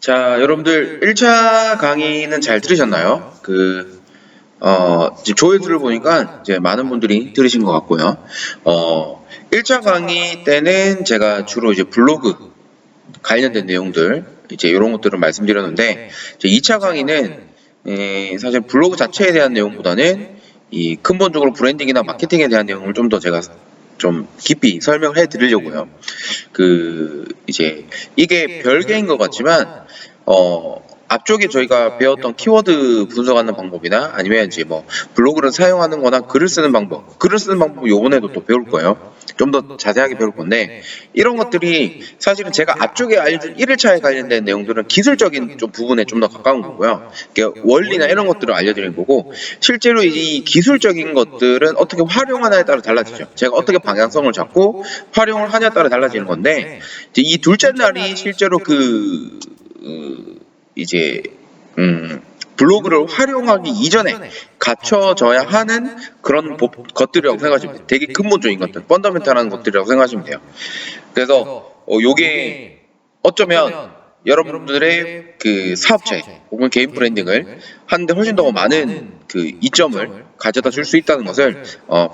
자, 여러분들 1차 강의는 잘 들으셨나요? 지금 조회수를 보니까 이제 많은 분들이 들으신 것 같고요. 1차 강의 때는 제가 주로 이제 블로그 관련된 내용들, 이제 이런 것들을 말씀드렸는데, 이제 2차 강의는 사실 블로그 자체에 대한 내용보다는 이 근본적으로 브랜딩이나 마케팅에 대한 내용을 좀 더 제가 좀 깊이 설명을 해 드리려고요. 이제 이게 별개인 것 같지만, 앞쪽에 저희가 배웠던 키워드 분석하는 방법이나 아니면 이제 뭐 블로그를 사용하는 거나 글을 쓰는 방법, 요번에도 또 배울 거예요. 좀 더 자세하게 배울 건데, 이런 것들이 사실은 제가 앞쪽에 알려준 1일차에 관련된 내용들은 기술적인 좀 부분에 좀 더 가까운 거고요. 원리나 이런 것들을 알려드리는 거고, 실제로 이 기술적인 것들은 어떻게 활용하냐에 따라 달라지죠. 제가 어떻게 방향성을 잡고 활용을 하냐에 따라 달라지는 건데, 이제 이 둘째 날이 실제로 이제 블로그를 활용하기 이전에 갖춰져야 하는 그런 것들이라고 생각하시면 돼요. 되게 근본적인 것들, 펀더멘탈한 것들이라고 생각하시면 돼요. 그래서 요게 어쩌면 여러분들의 그 사업체 혹은 개인 브랜딩을 하는데 훨씬 더 많은 그 이점을 가져다 줄 수 있다는 것을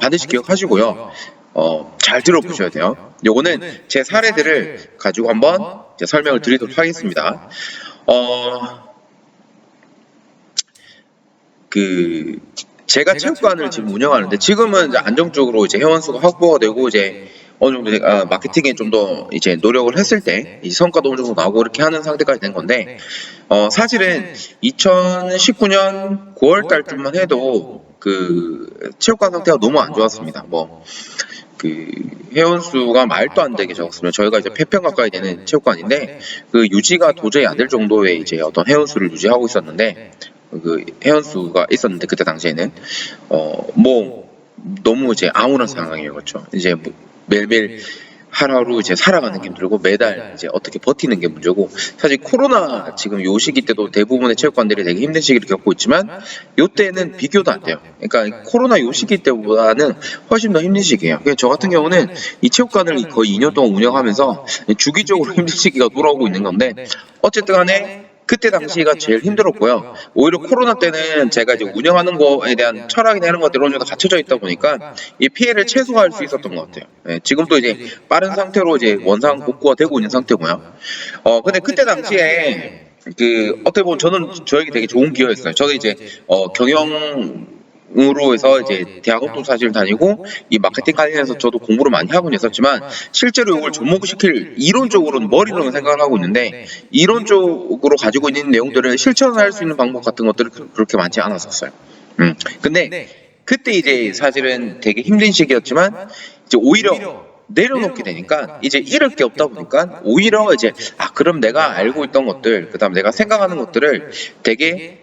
반드시 기억하시고요. 잘 들어보셔야 돼요. 요거는 제 사례들을 가지고 한번 이제 설명을 드리도록 하겠습니다. 제가 체육관을 지금 운영하는데, 지금은 이제 안정적으로 이제 회원 수가 확보가 되고, 이제 어느 정도 제가 마케팅에 좀 더 이제 노력을 했을 때 이 성과도 어느 정도 나오고 이렇게 하는 상태까지 된 건데, 사실은 2019년 9월 달쯤만 해도 체육관 상태가 너무 안 좋았습니다. 회원수가 말도 안 되게 적었으면, 저희가 이제 100평 가까이 되는 체육관인데 유지가 도저히 안 될 정도의 이제 어떤 회원수를 유지하고 있었는데, 회원수가 있었는데, 그때 당시에는 너무 이제 암울한 상황이에요. 그렇죠. 이제 매일매일 하루하루 이제 살아가는 게 힘들고, 매달 이제 어떻게 버티는 게 문제고, 사실 코로나 지금 요 시기 때도 대부분의 체육관들이 되게 힘든 시기를 겪고 있지만, 요때는 비교도 안 돼요. 그러니까 코로나 요 시기 때보다는 훨씬 더 힘든 시기예요. 저 같은 경우는 이 체육관을 거의 2년 동안 운영하면서 주기적으로 힘든 시기가 돌아오고 있는 건데, 어쨌든 간에 그때 당시가 제일 힘들었고요. 오히려 코로나 때는 제가 이제 운영하는 거에 대한 철학이나 이런 것들이 어느 정도 갖춰져 있다 보니까 이 피해를 최소화할 수 있었던 것 같아요. 지금도 이제 빠른 상태로 이제 원상 복구가 되고 있는 상태고요. 근데 그때 당시에 어떻게 보면 저는 저에게 되게 좋은 기회였어요. 저도 이제 경영으로 해서 이제 대학원도 사실 다니고, 이 마케팅 관련해서 저도 공부를 많이 하고 있었지만, 실제로 이걸 접목시킬 이론적으로는, 머리로는 생각을 하고 있는데, 이론적으로 가지고 있는 내용들을 실천할 수 있는 방법 같은 것들은 그렇게 많지 않았었어요. 근데 그때 이제 사실은 되게 힘든 시기였지만, 이제 오히려 내려놓게 되니까 이제 잃을 게 없다 보니까, 오히려 이제 그럼 내가 알고 있던 것들, 그다음 내가 생각하는 것들을 되게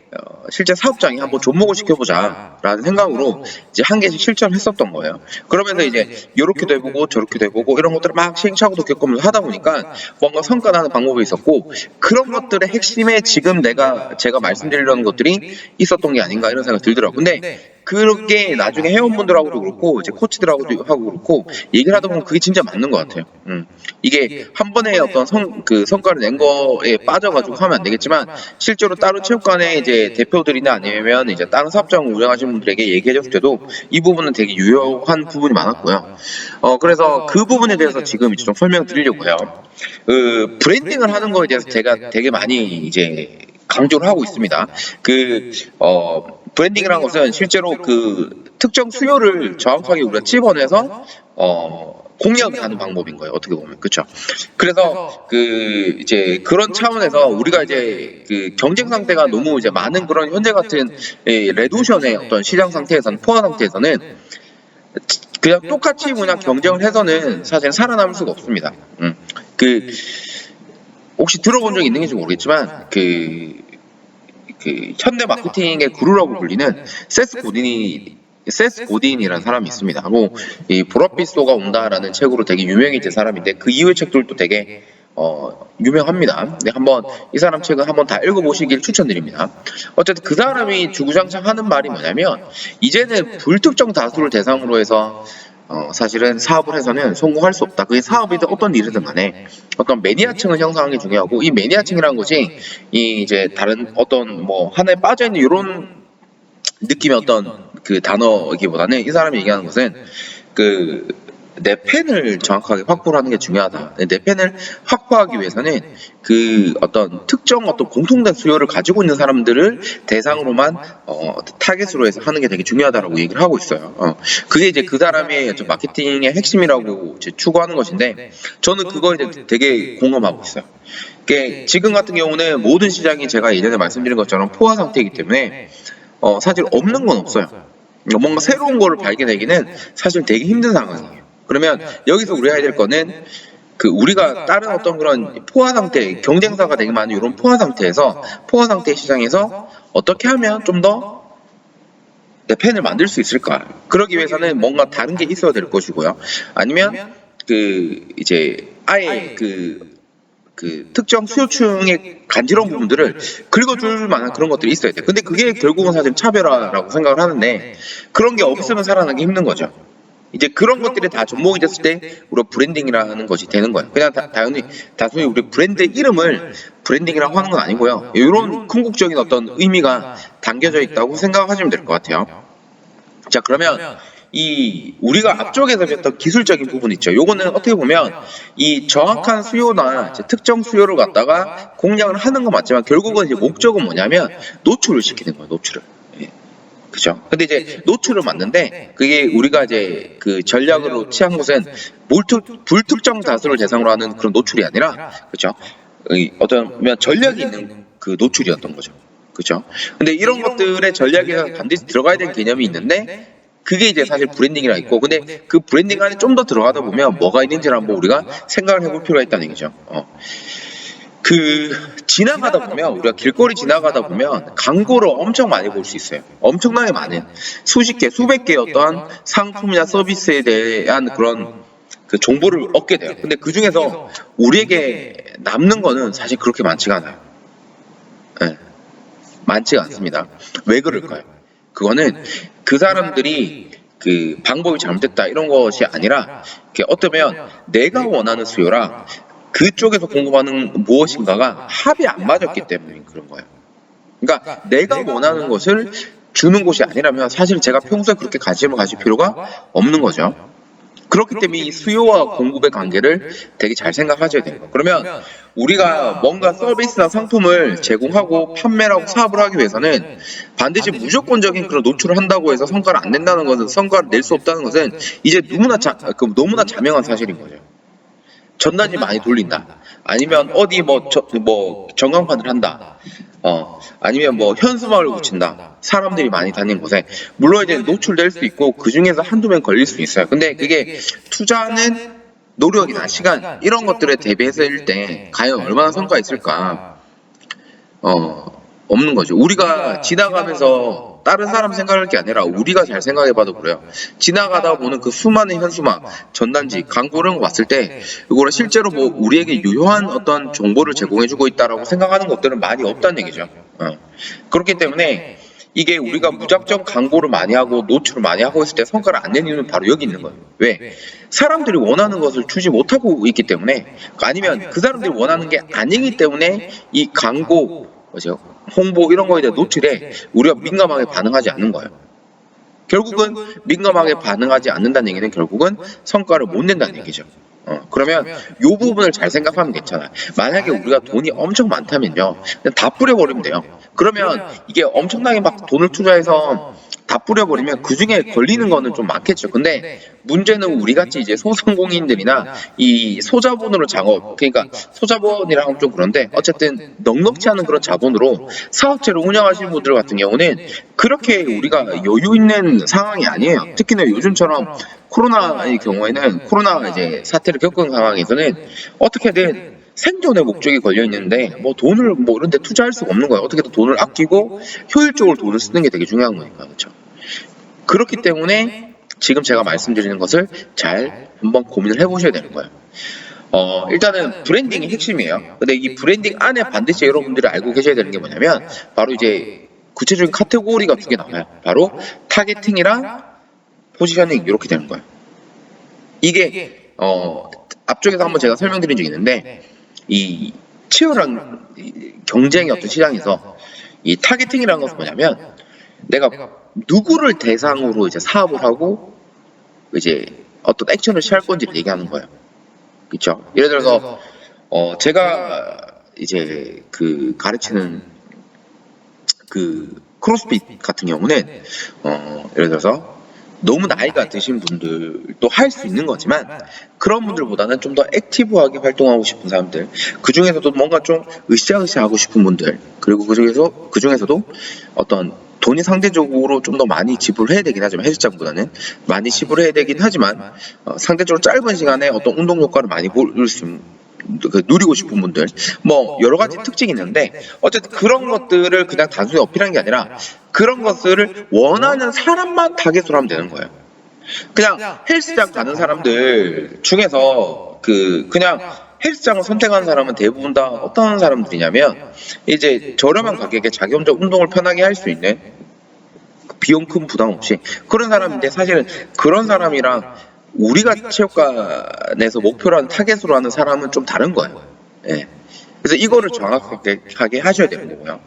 실제 사업장에 한번 접목을 시켜보자 라는 생각으로 이제 한 개씩 실천을 했었던 거예요. 그러면서 이제 요렇게도 해보고 저렇게도 해보고 이런 것들을 막 시행착오도 겪으면서 하다 보니까 뭔가 성과 나는 방법이 있었고, 그런 것들의 핵심에 지금 제가 말씀드리려는 것들이 있었던 게 아닌가, 이런 생각이 들더라고요. 근데 그게 나중에 회원분들하고도 그렇고 이제 코치들하고도 하고 그렇고 얘기를 하다 보면 그게 진짜 맞는 것 같아요. 이게 한 번에 어떤 성과를 낸 거에 빠져가지고 하면 안 되겠지만, 실제로 다른 체육관에 이제 대표들이나 아니면 이제 다른 사업장을 운영하시는 분들에게 얘기해줬을 때도 이 부분은 되게 유효한 부분이 많았고요. 그래서 그 부분에 대해서 지금 이제 좀 설명드리려고 해요. 브랜딩을 하는 거에 대해서 제가 되게 많이 이제 강조를 하고 있습니다. 브랜딩이라는 것은 실제로 특정 수요를 정확하게 우리가 집어내서 공략을 하는 방법인 거예요. 어떻게 보면. 그렇죠. 그래서 이제 그런 차원에서 우리가 이제 경쟁 상태가 너무 이제 많은 그런 현재 같은 레드오션의 어떤 시장 상태에서는, 포화 상태에서는 그냥 똑같이 그냥 경쟁을 해서는 사실 살아남을 수가 없습니다. 혹시 들어본 적이 있는지 모르겠지만 현대 마케팅의 구루라고 불리는 세스 고딘이라는 사람이 있습니다. 이 보랏빛 쏘가 온다라는 책으로 되게 유명해진 사람인데, 그 이후의 책들도 되게 유명합니다. 네, 한번 이 사람 책은 한번 다 읽어보시길 추천드립니다. 어쨌든 그 사람이 주구장창 하는 말이 뭐냐면, 이제는 불특정 다수를 대상으로 해서 사실은 사업을 해서는 성공할 수 없다. 그게 사업이든 어떤 일이든 간에 어떤 매니아층을 형성하는 게 중요하고, 이 매니아층이라는 것이 이 이제 다른 어떤 뭐 하나에 빠져 있는 이런 느낌의 어떤 그 단어이기보다는 이 사람이 얘기하는 것은 그 내 팬을 정확하게 확보를 하는 게 중요하다. 내 팬을 확보하기 위해서는 그 어떤 특정 어떤 공통된 수요를 가지고 있는 사람들을 대상으로만 타겟으로 해서 하는 게 되게 중요하다라고 얘기를 하고 있어요. 그게 이제 그 사람의 마케팅의 핵심이라고 이제 추구하는 것인데, 저는 그거에 대해 되게 공감하고 있어요. 지금 같은 경우는 모든 시장이 제가 예전에 말씀드린 것처럼 포화 상태이기 때문에 사실 없는 건 없어요. 뭔가 새로운 거를 발견하기는 사실 되게 힘든 상황이에요. 그러면 여기서 우리가 해야 될 거는 그 우리가 다른 어떤 그런 포화 상태, 경쟁사가 되게 많은 이런 포화 상태에서, 포화 상태 시장에서 어떻게 하면 좀 더 내 팬을 만들 수 있을까? 그러기 위해서는 뭔가 다른 게 있어야 될 것이고요. 아니면 그 이제 아예 그 특정 수요층의 간지러운 부분들을 긁어줄 만한 그런 것들이 있어야 돼요. 근데 그게 결국은 사실 차별화라고 생각을 하는데, 그런 게 없으면 살아나기 힘든 거죠. 이제 그런 것들이 다 접목이 됐을 때 우리가 브랜딩이라는 것이 되는 거예요. 그냥 단순히 우리 브랜드 이름을 브랜딩이라고 하는 건 아니고요. 이런 궁극적인 어떤 의미가 담겨져 있다고 생각하시면 될 것 같아요. 자, 그러면 이 우리가 앞쪽에서 배웠던 기술적인 부분 있죠. 요거는 어떻게 보면 이 정확한 수요나 특정 수요를 갖다가 공략을 하는 건 맞지만, 결국은 이제 목적은 뭐냐면 노출을 시키는 거예요. 노출을. 그죠? 근데 이제 노출을 맞는데, 그게 우리가 이제 그 전략으로 취한 것은 불특정 다수를 대상으로 하는 그런 노출이 아니라, 그죠? 어떤 전략이 있는 그 노출이었던 거죠. 그죠? 근데 이런 것들의 전략에 반드시 들어가야 되는 개념이 있는데, 그게 이제 사실 브랜딩이라 있고, 근데 그 브랜딩 안에 좀 더 들어가다 보면 뭐가 있는지를 한번 우리가 생각을 해볼 필요가 있다는 얘기죠. 지나가다 보면, 우리가 길거리 지나가다 보면 광고를 엄청 많이 볼 수 있어요. 엄청나게 많은 수십 개, 수백 개의 어떠한 상품이나 서비스에 대한 그런 그 정보를 얻게 돼요. 근데 그 중에서 우리에게 남는 거는 사실 그렇게 많지가 않아요. 네, 많지가 않습니다. 왜 그럴까요? 그거는 그 사람들이 그 방법이 잘못됐다 이런 것이 아니라, 어쩌면 내가 원하는 수요랑 그쪽에서 공급하는 무엇인가가 합이 안 맞았기 때문에 그런 거예요. 그러니까 내가 원하는 것을 주는 곳이 아니라면 사실 제가 평소에 그렇게 관심을 가질 필요가 없는 거죠. 그렇기 때문에 이 수요와 공급의 관계를 되게 잘 생각하셔야 돼요. 그러면 우리가 뭔가 서비스나 상품을 제공하고 판매를 하고 사업을 하기 위해서는 반드시 무조건적인 그런 노출을 한다고 해서 성과를 안 낸다는 것은, 성과를 낼 수 없다는 것은 이제 너무나 자명한 사실인 거죠. 전단지 많이 돌린다. 아니면 어디 전광판을 한다. 아니면 현수막을 붙인다. 사람들이 많이 다니는 곳에. 물론 이제 노출될 수 있고, 그 중에서 한두 명 걸릴 수 있어요. 근데 그게 투자하는 노력이나 시간, 이런 것들에 대비했을 때 과연 얼마나 성과가 있을까? 없는 거죠. 우리가 지나가면서 다른 사람 생각할 게 아니라 우리가 잘 생각해봐도 그래요. 지나가다 보는 그 수많은 현수막, 전단지, 광고 이런 거 봤을 때 이거는 실제로 우리에게 유효한 어떤 정보를 제공해주고 있다라고 생각하는 것들은 많이 없다는 얘기죠. 그렇기 때문에 이게 우리가 무작정 광고를 많이 하고 노출을 많이 하고 있을 때 성과를 안 내는 이유는 바로 여기 있는 거예요. 왜? 사람들이 원하는 것을 주지 못하고 있기 때문에, 아니면 그 사람들이 원하는 게 아니기 때문에 이 광고, 홍보 이런 거에 대한 노출에 우리가 민감하게 반응하지 않는 거예요. 결국은 민감하게 반응하지 않는다는 얘기는 결국은 성과를 못 낸다는 얘기죠. 그러면 이 부분을 잘 생각하면 괜찮아요. 만약에 우리가 돈이 엄청 많다면요, 그냥 다 뿌려버리면 돼요. 그러면 이게 엄청나게 막 돈을 투자해서 다 뿌려버리면 그 중에 걸리는 거는 좀 많겠죠. 근데 문제는 우리같이 이제 소상공인들이나 이 소자본으로 작업, 그러니까 소자본이랑 하면 좀 그런데 어쨌든 넉넉지 않은 그런 자본으로 사업체를 운영하시는 분들 같은 경우는 그렇게 우리가 여유 있는 상황이 아니에요. 특히나 요즘처럼 코로나의 경우에는, 코로나 이제 사태를 겪은 상황에서는 어떻게든 생존의 목적이 걸려 있는데 돈을 이런 데 투자할 수가 없는 거예요. 어떻게든 돈을 아끼고 효율적으로 돈을 쓰는 게 되게 중요한 거니까. 그렇죠? 그렇기 때문에 지금 제가 말씀드리는 것을 잘 한번 고민을 해보셔야 되는 거예요. 일단은 브랜딩이 핵심이에요. 근데 이 브랜딩 안에 반드시 여러분들이 알고 계셔야 되는 게 뭐냐면, 바로 이제 구체적인 카테고리가 두 개 나와요. 바로 타겟팅이랑 포지셔닝, 이렇게 되는 거예요. 이게 앞쪽에서 한번 제가 설명드린 적이 있는데 이 치열한 경쟁의 어떤 시장에서 이 타겟팅이라는 것은 뭐냐면 내가 누구를 대상으로 이제 사업을 하고 이제 어떤 액션을 취할 건지를 얘기하는 거예요. 그렇죠? 예를 들어서 제가 이제 그 가르치는 그 크로스핏 같은 경우는 예를 들어서 너무 나이가 드신 분들도 할 수 있는 거지만 그런 분들보다는 좀 더 액티브하게 활동하고 싶은 사람들, 그 중에서도 뭔가 좀 으쌰으쌰 하고 싶은 분들, 그리고 그 중에서도 어떤 돈이 상대적으로 좀 더 많이 지불해야 되긴 하지만 헬스장보다는 많이 지불해야 되긴 하지만 상대적으로 짧은 시간에 어떤 운동 효과를 많이 볼 수 누리고 싶은 분들, 뭐 여러 가지 특징이 있는데 어쨌든 그런 것들을 그냥 단순히 어필하는 게 아니라 그런 것들을 원하는 사람만 타겟으로 하면 되는 거예요. 그냥 헬스장 가는 사람들 중에서 그냥 헬스장을 선택하는 사람은 대부분 다 어떤 사람들이냐면 이제 저렴한 가격에 자기 혼자 운동을 편하게 할 수 있는 비용 큰 부담 없이 그런 사람인데, 사실은 그런 사람이랑 우리가 체육관에서 목표로 하는 타겟으로 하는 사람은 좀 다른 거예요. 예. 그래서 이거를 정확하게 하셔야 되는 거고요.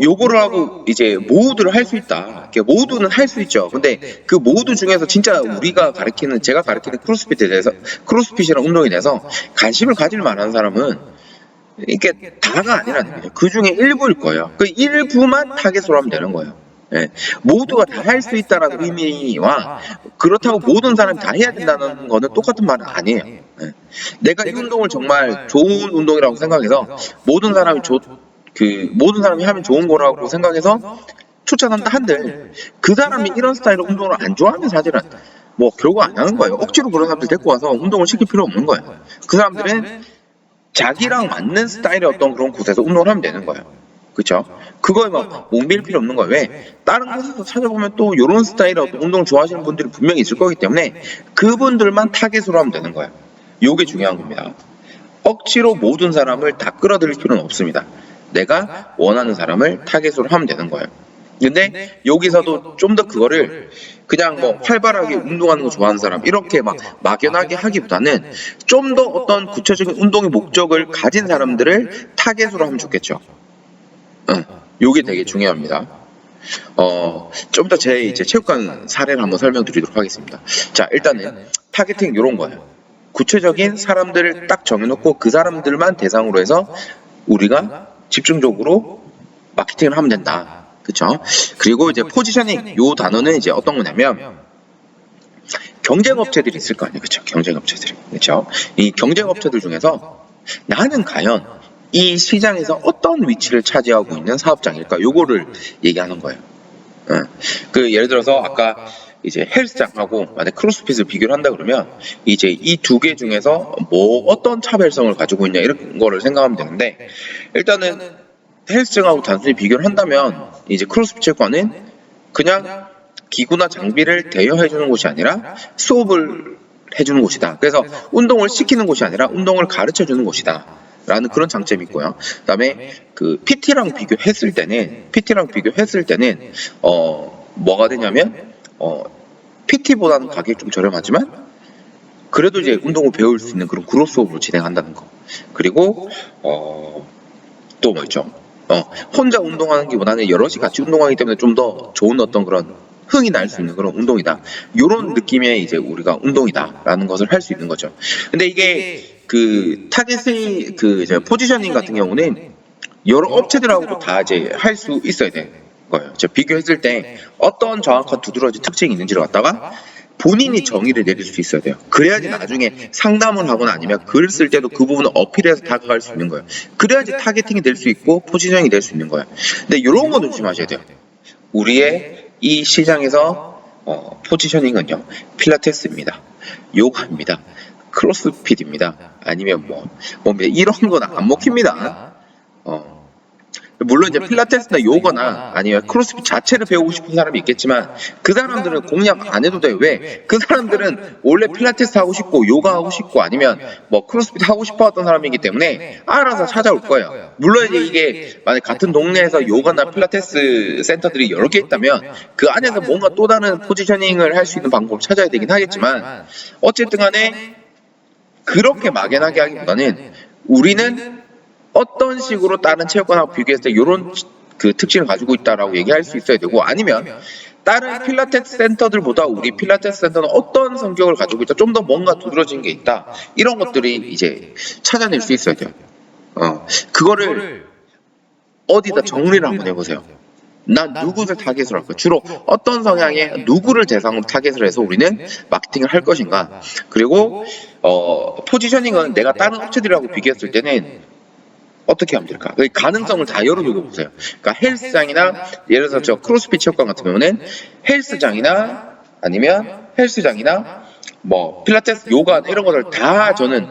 요거를 하고 이제 모두를 할 수 있다. 모두는 할 수 있죠. 근데 그 모두 중에서 진짜 제가 가르치는 크로스핏에 대해서, 크로스핏이라는 운동에 대해서 관심을 가질 만한 사람은 이게 다가 아니라는 거죠. 그 중에 일부일 거예요. 그 일부만 타겟으로 하면 되는 거예요. 예. 모두가 다 할 수 있다는 의미와 그렇다고 모든 사람이 다 해야 된다는 거는 똑같은 말은 아니에요. 예. 내가 이 운동을 정말 좋은 운동이라고 생각해서 모든 사람이 하면 좋은 거라고 생각해서 추천한다 한들 그 사람이 이런 스타일의 운동을 안 좋아하면 사실은 뭐 결국 안 하는 거예요. 억지로 그런 사람들 데리고 와서 운동을 시킬 필요 없는 거예요. 그 사람들은 자기랑 맞는 스타일의 어떤 그런 곳에서 운동을 하면 되는 거예요. 그쵸? 그거에 막 มุ่밀 필요 없는 거예요. 왜? 다른 곳에서 찾아보면 또 이런 스타일의 어떤 운동을 좋아하시는 분들이 분명히 있을 거기 때문에 그분들만 타겟으로 하면 되는 거예요. 요게 중요한 겁니다. 억지로 모든 사람을 다 끌어들일 필요는 없습니다. 내가 원하는 사람을 타겟으로 하면 되는 거예요. 근데 여기서도 좀 더 그거를 그냥 뭐 활발하게 운동하는 거 좋아하는 사람 이렇게 막 막연하게 하기보다는 좀 더 어떤 구체적인 운동의 목적을 가진 사람들을 타겟으로 하면 좋겠죠. 요게 되게 중요합니다. 좀 더 제 이제 체육관 사례를 한번 설명드리도록 하겠습니다. 자, 일단은 타겟팅 요런 거예요. 구체적인 사람들을 딱 정해놓고 그 사람들만 대상으로 해서 우리가 집중적으로 마케팅을 하면 된다. 그쵸? 그리고 이제 포지셔닝, 요 단어는 이제 어떤 거냐면 경쟁업체들이 있을 거 아니에요. 그쵸? 경쟁업체들이. 그쵸? 이 경쟁업체들 중에서 나는 과연 이 시장에서 어떤 위치를 차지하고 있는 사업장일까? 요거를 얘기하는 거예요. 예를 들어서 아까 이제 헬스장하고 만약 크로스핏을 비교를 한다 그러면 이제 이 두 개 중에서 뭐 어떤 차별성을 가지고 있냐 이런 거를 생각하면 되는데, 일단은 헬스장하고 단순히 비교를 한다면 이제 크로스핏 체육관은 그냥 기구나 장비를 대여해 주는 곳이 아니라 수업을 해주는 곳이다. 그래서 운동을 시키는 곳이 아니라 운동을 가르쳐 주는 곳이다. 라는 그런 장점이 있고요. 그 다음에 그 PT랑 비교했을 때는 뭐가 되냐면 PT보다는 가격이 좀 저렴하지만 그래도 이제 운동을 배울 수 있는 그런 그룹 수업으로 진행한다는 거. 그리고 또 뭐 있죠? 혼자 운동하는 게보다는 여럿이 같이 운동하기 때문에 좀 더 좋은 어떤 그런 흥이 날 수 있는 그런 운동이다. 요런 느낌의 이제 우리가 운동이다라는 것을 할 수 있는 거죠. 근데 이게 그 타겟의 이제 포지셔닝 같은 경우는 여러 업체들하고도 다 이제 할 수 있어야 되는 거예요. 비교했을 때 어떤 정확한 두드러진 특징이 있는지를 갖다가 본인이 정의를 내릴 수 있어야 돼요. 그래야지 나중에 상담을 하거나 아니면 글을 쓸 때도 그 부분을 어필해서 다가갈 수 있는 거예요. 그래야지 타겟팅이 될 수 있고 포지셔닝이 될 수 있는 거예요. 근데 이런 거 조심하셔야 돼요. 우리의 이 시장에서 포지셔닝은요, 필라테스입니다, 요가입니다, 크로스핏입니다, 아니면 뭐 이런 건 안 먹힙니다. 물론 이제 필라테스나 요거나 아니면 크로스핏 자체를 배우고 싶은 사람이 있겠지만 그 사람들은 공략 안 해도 돼. 왜? 그 사람들은 원래 필라테스 하고 싶고 요가 하고 싶고 아니면 뭐 크로스핏 하고 싶어 했던 사람이기 때문에 알아서 찾아올 거예요. 물론 이제 이게 만약 같은 동네에서 요가나 필라테스 센터들이 여러 개 있다면 그 안에서 뭔가 또 다른 포지셔닝을 할 수 있는 방법을 찾아야 되긴 하겠지만 어쨌든 간에 그렇게 막연하게 하기보다는 우리는 어떤 식으로 다른 체육관하고 비교했을 때 이런 그 특징을 가지고 있다라고 얘기할 수 있어야 되고 아니면 다른 필라테스 센터들보다 우리 필라테스 센터는 어떤 성격을 가지고 있다, 좀 더 뭔가 두드러진 게 있다, 이런 것들이 이제 찾아낼 수 있어야 돼요. 그거를 어디다 정리를 한번 해보세요. 난 누구를 타겟으로 할 거야. 주로 어떤 성향의 누구를 대상으로 타겟을 해서 우리는 마케팅을 할 것인가. 그리고 포지셔닝은 내가 다른 업체들하고 비교했을 때는 어떻게 하면 될까? 그 가능성을 다 열어두고 보세요. 그러니까 헬스장이나 예를 들어서 저 크로스핏 체육관 같은 경우는 헬스장이나 아니면 헬스장이나 뭐 필라테스, 요가 이런 것들 다 저는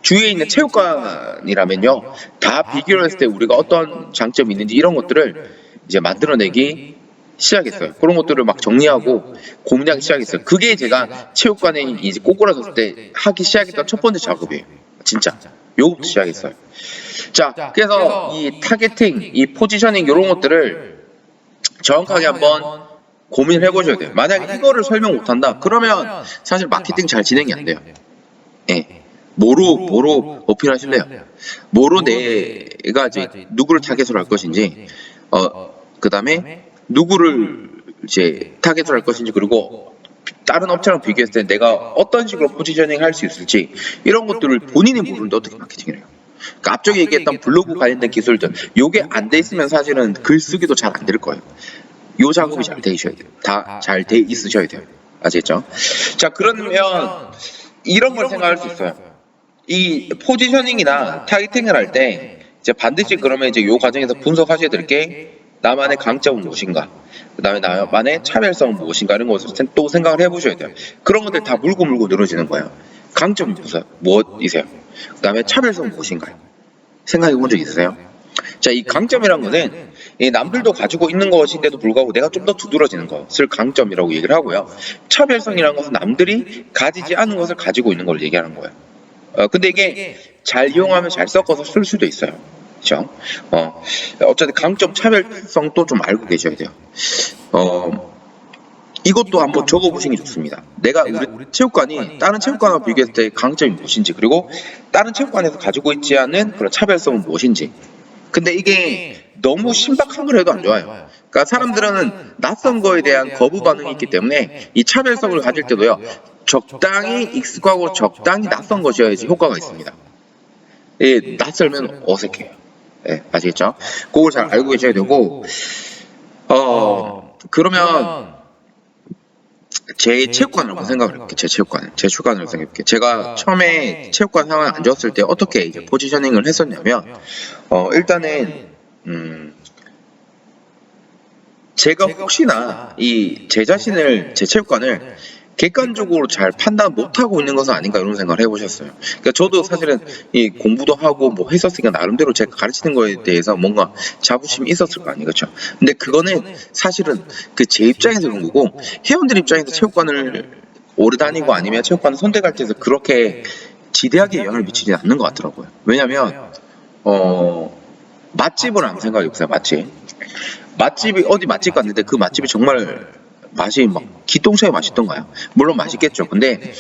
주위에 있는 체육관이라면요 다 비교를 했을 때 우리가 어떤 장점이 있는지 이런 것들을 이제 만들어내기 시작했어요. 그런 것들을 막 정리하고 고민하기 시작했어요. 그게 제가 체육관에 이제 꼬꾸라졌을 때 하기 시작했던 첫 번째 작업이에요. 진짜. 요거부터 시작했어요. 자, 그래서 이 타겟팅, 이 포지셔닝 이런 것들을 정확하게 한번 고민을 해보셔야 돼요. 만약에 이거를 설명 못한다, 그러면 사실 마케팅 잘 진행이 안 돼요. 예. 뭐로 어필하실래요? 뭐로 내가 이제 누구를 타겟으로 할 것인지, 그 다음에 누구를 이제 타겟으로 할 것인지, 그리고 다른 업체랑 비교했을 때 내가 어떤 식으로 포지셔닝 할 수 있을지 이런 것들을 본인이 모르는데 어떻게 마케팅을 해요? 그러니까 앞쪽에 얘기했던 블로그 관련된 기술들 요게 안 돼 있으면 사실은 글쓰기도 잘 안 될 거예요. 요 작업이 잘 돼 있어야 돼요. 다 잘 돼 있으셔야 돼요. 아시겠죠? 자, 그러면 이런 걸 생각할 수 있어요. 이 포지셔닝이나 타겟팅을 할 때 이제 반드시 그러면 이제 요 과정에서 분석하셔야 될 게 나만의 강점은 무엇인가, 그 다음에 나만의 차별성은 무엇인가 이런 것을 또 생각을 해보셔야 돼요. 그런 것들 다 물고 늘어지는 거예요. 강점이 무엇이세요? 그 다음에 차별성은 무엇인가요? 생각해 본 적 있으세요? 자, 이 강점이란 거는 남들도 가지고 있는 것인데도 불구하고 내가 좀 더 두드러지는 것을 강점이라고 얘기를 하고요. 차별성이라는 것은 남들이 가지지 않은 것을 가지고 있는 걸 얘기하는 거예요. 근데 이게 잘 이용하면 잘 섞어서 쓸 수도 있어요. 그렇죠? 어쨌든 강점, 차별성도 좀 알고 계셔야 돼요. 이것도 한번 적어보시는 게 좋습니다. 내가 우리 체육관이 다른 체육관과 비교했을 때 강점이 무엇인지, 그리고 다른 체육관에서 가지고 있지 않은 그런 차별성은 무엇인지. 근데 이게 너무 신박한 걸 해도 안 좋아요. 그러니까 사람들은 낯선 거에 대한 거부 반응이 있기 때문에 이 차별성을 가질 때도요, 적당히 익숙하고 적당히 낯선 것이어야지 효과가 있습니다. 낯설면 어색해요. 네, 아시겠죠? 그걸 잘 알고 계셔야 되고, 그러면 제 체육관을 한번 생각을 해볼게요. 제 체육관을 생각해볼게요. 제가 처음에 체육관 상황에 앉았을 때 어떻게 이제 포지셔닝을 했었냐면, 일단은, 제가 혹시나 제 자신을, 제 체육관을 객관적으로 잘 판단 못하고 있는 것은 아닌가 이런 생각을 해보셨어요. 그러니까 저도 사실은 이 공부도 하고 뭐 했었으니까 나름대로 제가 가르치는 거에 대해서 뭔가 자부심이 있었을 거 아니에요, 그렇죠? 근데 그거는 사실은 그 제 입장에서 그런 거고, 회원들 입장에서 체육관을 오래 다니고 아니면 체육관을 선택할 때에서 그렇게 지대하게 영향을 미치지 않는 것 같더라고요. 왜냐면 맛집을 한번 생각해 보세요. 맛집이 어디 맛집 갔는데 그 맛집이 정말 맛이 막 기똥차게 맛있던가요? 물론 맛있겠죠. 근데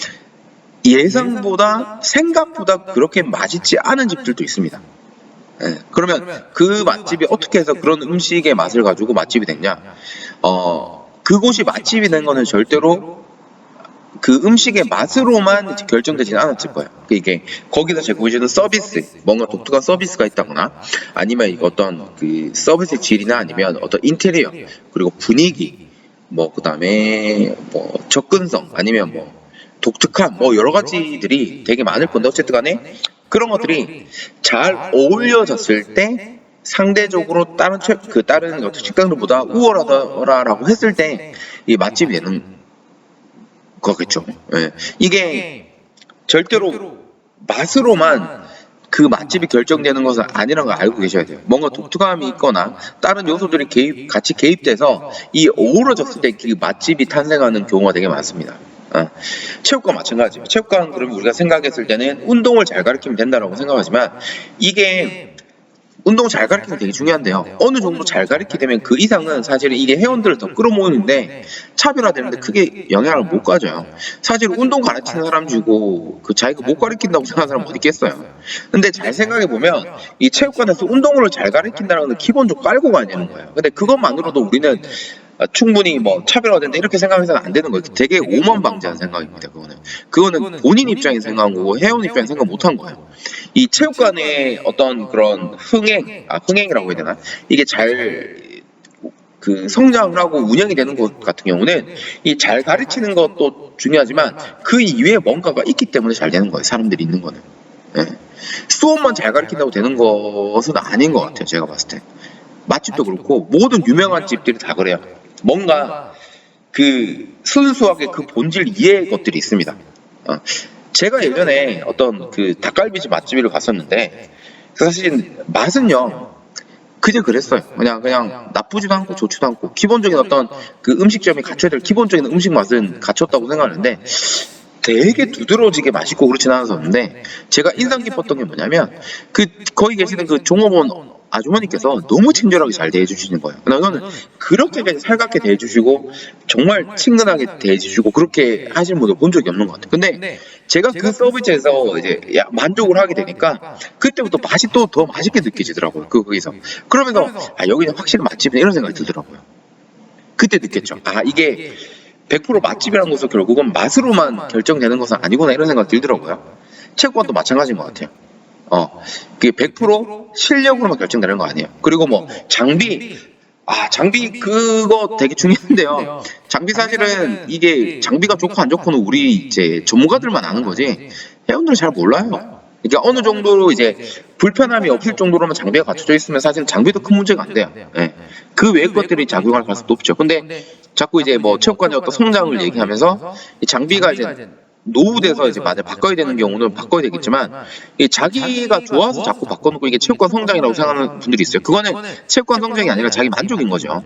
예상보다, 생각보다 그렇게 맛있지 않은 집들도 있습니다. 네. 그러면 그 맛집이 어떻게 해서 그런 음식의 맛을 가지고 맛집이 됐냐? 그곳이 맛집이 된 거는 절대로 그 음식의 맛으로만 결정되지는 않았을 거예요. 이게 거기서 제공해주는 서비스, 뭔가 독특한 서비스가 있다거나, 아니면 어떤 그 서비스 질이나 아니면 어떤 인테리어, 그리고 분위기, 뭐 그다음에 뭐 접근성, 아니면 뭐 독특한 뭐 여러 가지들이 되게 많을 건데, 어쨌든 간에 그런 것들이 잘 어울려졌을 때 상대적으로 다른 어떤 식당들보다 우월하다라고 했을 때 이 맛집이 되는 거겠죠. 예. 이게 절대로 맛으로만 그 맛집이 결정되는 것은 아니라는 걸 알고 계셔야 돼요. 뭔가 독특함이 있거나 다른 요소들이 같이 개입돼서 이 어우러졌을 때 그 맛집이 탄생하는 경우가 되게 많습니다. 체육관 마찬가지예요. 체육관 그러면 우리가 생각했을 때는 운동을 잘 가르치면 된다라고 생각하지만 이게 운동 잘 가르치는 게 되게 중요한데요. 어느 정도 잘 가르치게 되면 그 이상은 사실은 이게 회원들을 더 끌어모으는데 차별화되는데 크게 영향을 못 가져요. 사실 운동 가르치는 사람 주고 그 자기가 못 가르친다고 생각하는 사람 어디 있겠어요. 근데 잘 생각해 보면 이 체육관에서 운동을 잘 가르친다는 건 기본적으로 깔고 가냐는 거예요. 근데 그것만으로도 우리는 충분히 뭐 차별화된다 이렇게 생각해서는 안 되는 거예요. 되게 오만방자한 생각입니다. 그거는 본인 입장에서 생각한 거고 회원 입장에서 생각 못한 거예요. 이 체육관의 어떤 그런 흥행이라고 해야 되나? 이게 잘 성장을 하고 운영이 되는 것 같은 경우는 이 잘 가르치는 것도 중요하지만 그 이외에 뭔가가 있기 때문에 잘 되는 거예요. 사람들이 있는 거는. 예. 수업만 잘 가르친다고 되는 것은 아닌 것 같아요. 제가 봤을 때. 맛집도 그렇고 모든 유명한 집들이 다 그래요. 뭔가 그 순수하게 그 본질 이해의 것들이 있습니다. 제가 예전에 어떤 그 닭갈비집 맛집을 갔었는데 사실 맛은요 그저 그랬어요. 그냥 나쁘지도 않고 좋지도 않고 기본적인 어떤 그 음식점이 갖춰야 될 기본적인 음식 맛은 갖췄다고 생각하는데 되게 두드러지게 맛있고 그렇진 않았었는데 제가 인상 깊었던 게 뭐냐면 거기 계시는 그 종업원 아주머니께서 너무 친절하게 잘 대해주시는 거예요. 저는 그렇게까지 살갑게 대해주시고 정말 친근하게 대해주시고 그렇게 하시는 분을 본 적이 없는 것 같아요. 근데 제가 그 서비스에서 이제 만족을 하게 되니까 그때부터 맛이 또 더 맛있게 느껴지더라고요. 거기서 그러면서 여기는 확실히 맛집이네 이런 생각이 들더라고요. 그때 느꼈죠. 이게 100% 맛집이라는 것은 결국은 맛으로만 결정되는 것은 아니구나 이런 생각이 들더라고요. 체육관도 마찬가지인 것 같아요. 그게 100% 실력으로만 결정되는 거 아니에요. 그리고 뭐 장비 그거 되게 중요한데요. 장비 사실은 이게 장비가 좋고 안 좋고는 우리 이제 전문가들만 아는 거지 회원들은 잘 몰라요. 그러니까 어느 정도로 이제 불편함이 없을 정도로만 장비가 갖춰져 있으면 사실 장비도 큰 문제가 안 돼요. 예. 그 외의 것들이 작용할 가능성이 높죠. 근데 자꾸 이제 뭐 체육관의 어떤 성장을 얘기하면서 이 장비가 이제 노후돼서 이제 바꿔야 되는 경우는 바꿔야 되겠지만 자기가 좋아서 자꾸 바꿔놓고 이게 체육관 성장이라고 생각하는 분들이 있어요. 그거는 체육관 성장이 아니라 자기 만족인 거죠.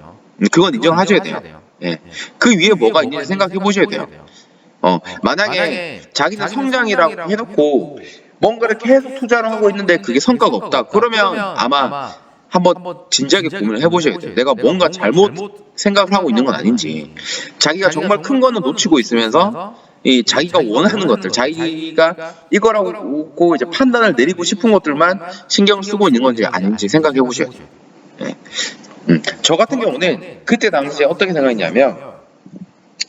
그건 인정하셔야 돼요. 예. 그 위에 뭐가 있는지 생각해 보셔야 돼요. 만약에 자기는 성장이라고 해놓고 뭔가를 계속 투자를 하고 있는데 그게 성과가 없다. 그러면 아마 한번 진지하게 고민을 해보셔야 돼요. 내가 뭔가 잘못 생각을 하고 있는 건 아닌지. 자기가 정말 큰 거는 놓치고 있으면서 자기가 원하는 것들, 자기가 이거라고 이제 판단을 내리고 싶은 것들만 신경을 쓰고 있는 건지 아닌지 생각해 보셔야 돼요. 네. 저 같은 경우는 그때 당시에 어떻게 생각했냐면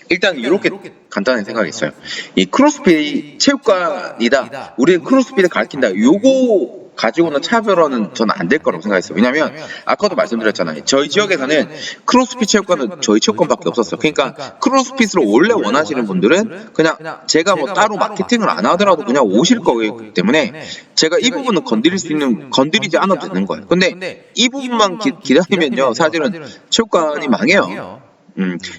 일단 이렇게 간단하게 생각했어요. 이 크로스핏 체육관이다. 우리는 크로스핏을 가르친다. 요거 가지고는 차별화는 저는 안 될 거라고 생각했어요. 왜냐면 아까도 말씀드렸잖아요. 저희 지역에서는 크로스핏 체육관은 저희 체육관밖에 없었어요. 그러니까 크로스핏을 원래 원하시는 분들은 그냥 제가 뭐 따로 마케팅을 안 하더라도 그냥 오실 거기 때문에 제가 이 부분은 건드리지 않아도 되는 거예요. 근데 이 부분만 기다리면요. 사실은 체육관이 망해요.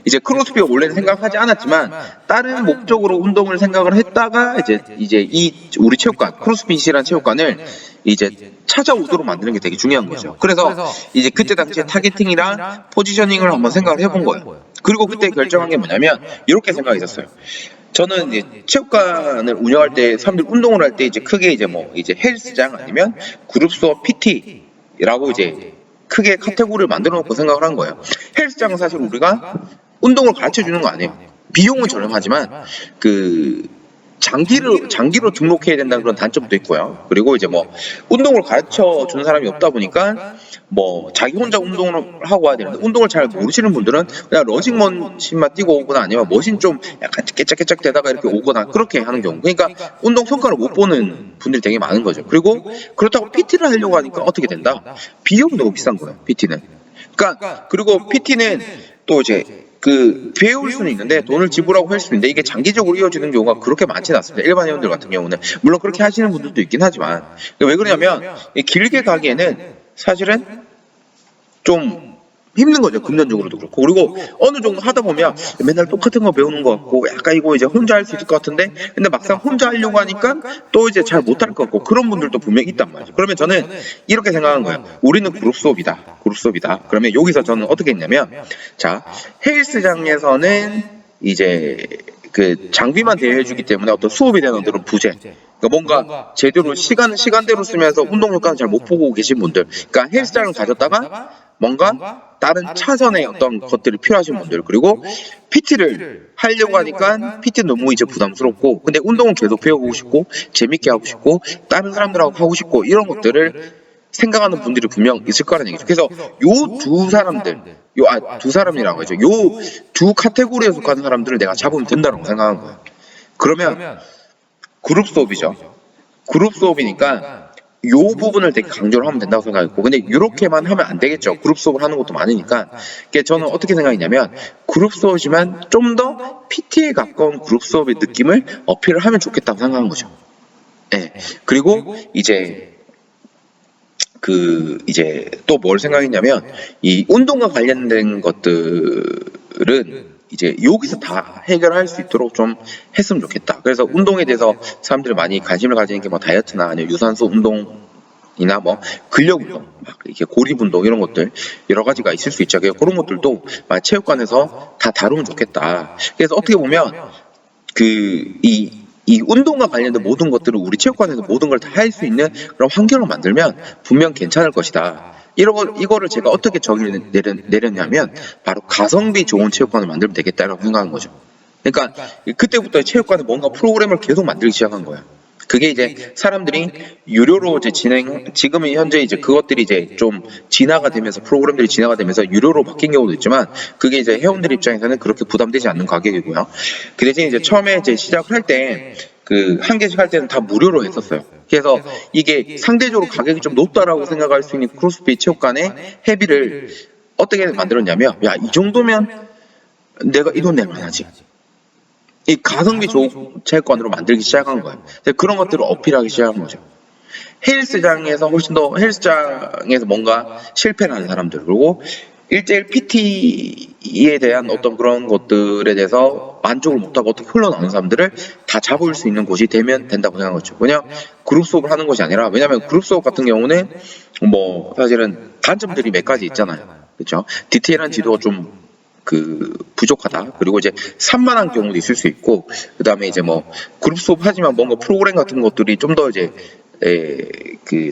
이제 크로스핏 원래는 생각하지 않았지만 다른 목적으로 운동을 생각을 했다가 이제 이 우리 체육관 크로스핏이라는 체육관을 이제 찾아오도록 만드는 게 되게 중요한 거죠. 그래서 이제 그때 당시에 타겟팅이랑 포지셔닝을 한번 생각을 해본 거예요. 그리고 그때 결정한 게 뭐냐면 이렇게 생각이 있었어요. 저는 이제 체육관을 운영할 때 사람들 운동을 할 때 이제 크게 이제 헬스장 아니면 그룹 수업 PT라고 이제 크게 카테고리를 만들어 놓고 생각을 한 거예요. 헬스장은 사실 우리가 운동을 가르쳐 주는 거 아니에요. 비용은 저렴하지만 장기로 등록해야 된다는 그런 단점도 있고요. 그리고 이제 뭐 운동을 가르쳐 주는 사람이 없다 보니까 뭐 자기 혼자 운동을 하고 와야 되는데 운동을 잘 모르시는 분들은 그냥 러닝머신만 뛰고 오거나 아니면 머신 좀 약간 깨짝깨짝 되다가 이렇게 오거나 그렇게 하는 경우. 그러니까 운동 성과를 못 보는 분들이 되게 많은 거죠. 그리고 그렇다고 PT를 하려고 하니까 어떻게 된다? 비용이 너무 비싼 거예요. PT는. 그러니까 그리고 PT는 또 이제 배울 수는 있는데 돈을 지불하고 할 수는 있는데 이게 장기적으로 이어지는 경우가 그렇게 많지는 않습니다. 일반 회원들 같은 경우는 물론 그렇게 하시는 분들도 있긴 하지만 왜 그러냐면 길게 가기에는 사실은 좀 힘든 거죠. 금전적으로도 그렇고. 그리고 어느 정도 하다 보면 맨날 똑같은 거 배우는 것 같고 약간 이거 이제 혼자 할 수 있을 것 같은데 근데 막상 혼자 하려고 하니까 또 이제 잘 못할 것 같고 그런 분들도 분명히 있단 말이죠. 그러면 저는 이렇게 생각한 거예요. 우리는 그룹 수업이다. 그룹 수업이다. 그러면 여기서 저는 어떻게 했냐면 자, 헬스장에서는 이제 그 장비만 대여해주기 때문에 어떤 수업에 대한 어떤 부재 그러니까 뭔가 제대로 시간대로 쓰면서 운동 효과는 잘 못 보고 계신 분들 그러니까 헬스장을 가졌다가 뭔가 다른 차선의 어떤 것들이 필요하신 분들 그리고 PT를 하려고 하니까 PT 너무 이제 부담스럽고 근데 운동은 계속 배워보고 싶고 재밌게 하고 싶고 다른 사람들하고 하고 싶고 이런 것들을 생각하는 분들이 분명 있을 거라는 얘기죠. 그래서 요 두 사람들 두 사람이라고 하죠. 요 두 카테고리에 속하는 사람들을 내가 잡으면 된다고 생각한 거예요. 그러면 그룹 수업이죠. 그룹 수업이니까 요 부분을 되게 강조를 하면 된다고 생각했고 근데 이렇게만 하면 안 되겠죠. 그룹 수업을 하는 것도 많으니까 저는 어떻게 생각했냐면 그룹 수업이지만 좀 더 PT에 가까운 그룹 수업의 느낌을 어필을 하면 좋겠다고 생각한 거죠. 네. 그리고 이제 또 뭘 생각했냐면 이 운동과 관련된 것들은 이제 여기서 다 해결할 수 있도록 좀 했으면 좋겠다. 그래서 운동에 대해서 사람들이 많이 관심을 가지는 게 뭐 다이어트나 아니면 유산소 운동이나 뭐 근력 운동, 막 이렇게 고립 운동 이런 것들 여러 가지가 있을 수 있죠. 그런 것들도 체육관에서 다 다루면 좋겠다. 그래서 어떻게 보면 이 운동과 관련된 모든 것들을 우리 체육관에서 모든 걸 다 할 수 있는 그런 환경을 만들면 분명 괜찮을 것이다. 이거를 제가 어떻게 정의를 내렸냐면 바로 가성비 좋은 체육관을 만들면 되겠다라고 생각한 거죠. 그러니까 그때부터 체육관에 뭔가 프로그램을 계속 만들기 시작한 거예요. 그게 이제 사람들이 유료로 이제 지금은 현재 이제 그것들이 이제 좀 진화가 되면서 프로그램들이 진화가 되면서 유료로 바뀐 경우도 있지만 그게 이제 회원들 입장에서는 그렇게 부담되지 않는 가격이고요. 그 대신 이제 처음에 이제 시작을 할 때 한 개씩 할 때는 다 무료로 했었어요. 그래서 이게 상대적으로 가격이 좀 높다라고 생각할 수 있는 크로스핏 체육관의 회비를 어떻게 만들었냐면 야, 이 정도면 내가 이 돈 낼만 하지. 이 가성비 좋은 체육관으로 만들기 시작한 거예요. 그런 것들을 어필하기 시작한 거죠. 헬스장에서 헬스장에서 뭔가 실패를 하는 사람들 그리고 1:1 PT에 대한 어떤 그런 것들에 대해서 만족을 못하고 어떻게 흘러나오는 사람들을 다 잡을 수 있는 곳이 되면 된다고 생각한 거죠. 그냥 그룹 수업을 하는 것이 아니라 왜냐하면 그룹 수업 같은 경우는 뭐 사실은 단점들이 몇 가지 있잖아요. 그렇죠? 디테일한 지도가 좀 부족하다. 그리고 이제 산만한 경우도 있을 수 있고, 그 다음에 이제 뭐, 그룹 수업 하지만 뭔가 프로그램 같은 것들이 좀 더 이제,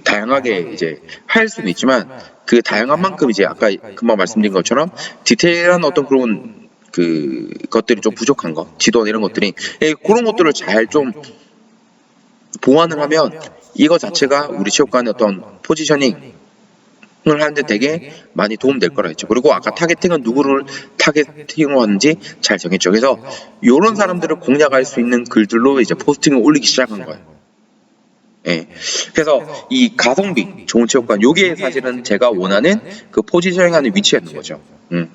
다양하게 이제 할 수는 있지만, 그 다양한 만큼 이제 아까 금방 말씀드린 것처럼 디테일한 어떤 그런 것들이 좀 부족한 거, 지도나 이런 것들이, 그런 것들을 잘 좀 보완을 하면 이거 자체가 우리 체육관의 어떤 포지셔닝, 을 하는데 되게 많이 도움될 거라 했죠. 그리고 아까 타겟팅은 누구를 타겟팅으로 하는지 잘 정했죠. 그래서 이런 사람들을 공략할 수 있는 글들로 이제 포스팅을 올리기 시작한 거예요. 예. 그래서 이 가성비 좋은 체육관 요게 사실은 제가 원하는 그 포지셔닝하는 위치에 있는 거죠.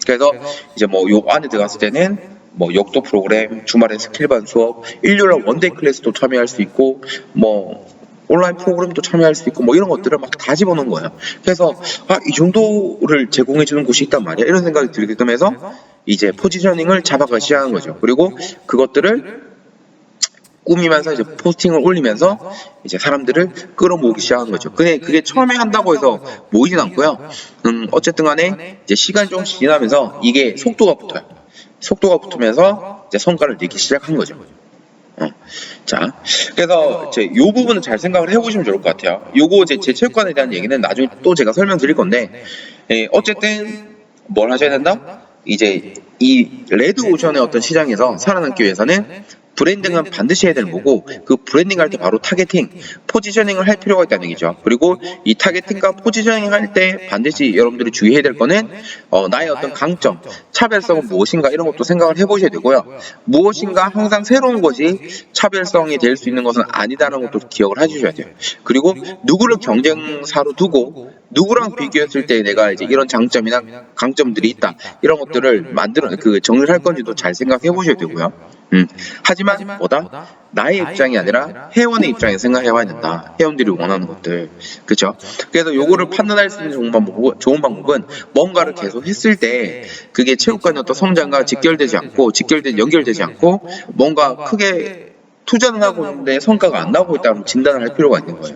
그래서 이제 뭐 요 안에 들어갔을 때는 뭐 역도 프로그램, 주말에 스킬반 수업, 일요일날 원데이 클래스도 참여할 수 있고 뭐 온라인 프로그램도 참여할 수 있고 뭐 이런 것들을 막 다 집어넣은 거예요. 그래서 이 정도를 제공해 주는 곳이 있단 말이야. 이런 생각이 들게끔 해서 이제 포지셔닝을 잡아가기 시작한 거죠. 그리고 그것들을 꾸미면서 이제 포스팅을 올리면서 이제 사람들을 끌어모으기 시작한 거죠. 근데 그게 처음에 한다고 해서 모이진 않고요. 어쨌든 간에 이제 시간이 좀 지나면서 이게 속도가 붙어요. 속도가 붙으면서 이제 성과를 내기 시작한 거죠. 자, 그래서 요 부분은 잘 생각을 해보시면 좋을 것 같아요. 요거 제 체육관에 대한 얘기는 나중에 또 제가 설명드릴 건데, 어쨌든 뭘 하셔야 된다? 이제 이 레드 오션의 어떤 시장에서 살아남기 위해서는 브랜딩은 반드시 해야 되는 거고 그 브랜딩 할 때 바로 타겟팅, 포지셔닝을 할 필요가 있다는 얘기죠. 그리고 이 타겟팅과 포지셔닝 할 때 반드시 여러분들이 주의해야 될 거는 나의 어떤 강점, 차별성은 무엇인가 이런 것도 생각을 해보셔야 되고요. 무엇인가 항상 새로운 것이 차별성이 될 수 있는 것은 아니다라는 것도 기억을 해주셔야 돼요. 그리고 누구를 경쟁사로 두고 누구랑 비교했을 때 내가 이제 이런 장점이나 강점들이 있다. 이런 것들을 정리를 할 건지도 잘 생각해 보셔야 되고요. 하지만 뭐다? 나의 입장이 아니라 회원의 입장에서 생각해 봐야 된다. 회원들이 원하는 것들. 그죠? 그래서 요거를 판단할 수 있는 좋은 방법은 뭔가를 계속 했을 때 그게 체육관의 어떤 성장과 연결되지 않고 뭔가 크게 투자는 하고 있는데 성과가 안 나오고 있다면 진단을 할 필요가 있는 거예요.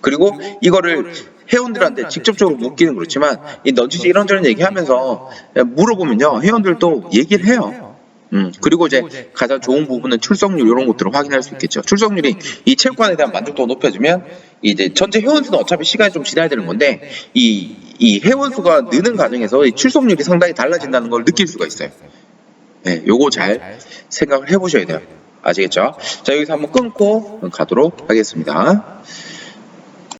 그리고 이거를 회원들한테 직접적으로 묻기는 그렇지만 이 넌지시 이런저런 얘기하면서 물어보면요 회원들도 얘기를 해요. 그리고 이제 가장 좋은 부분은 출석률 이런 것들을 확인할 수 있겠죠. 출석률이 이 체육관에 대한 만족도가 높아지면 이제 전체 회원 수는 어차피 시간이 좀 지나야 되는 건데 이 회원 수가 느는 과정에서 이 출석률이 상당히 달라진다는 걸 느낄 수가 있어요. 네, 요거 잘 생각을 해보셔야 돼요. 아시겠죠? 자, 여기서 한번 끊고 가도록 하겠습니다.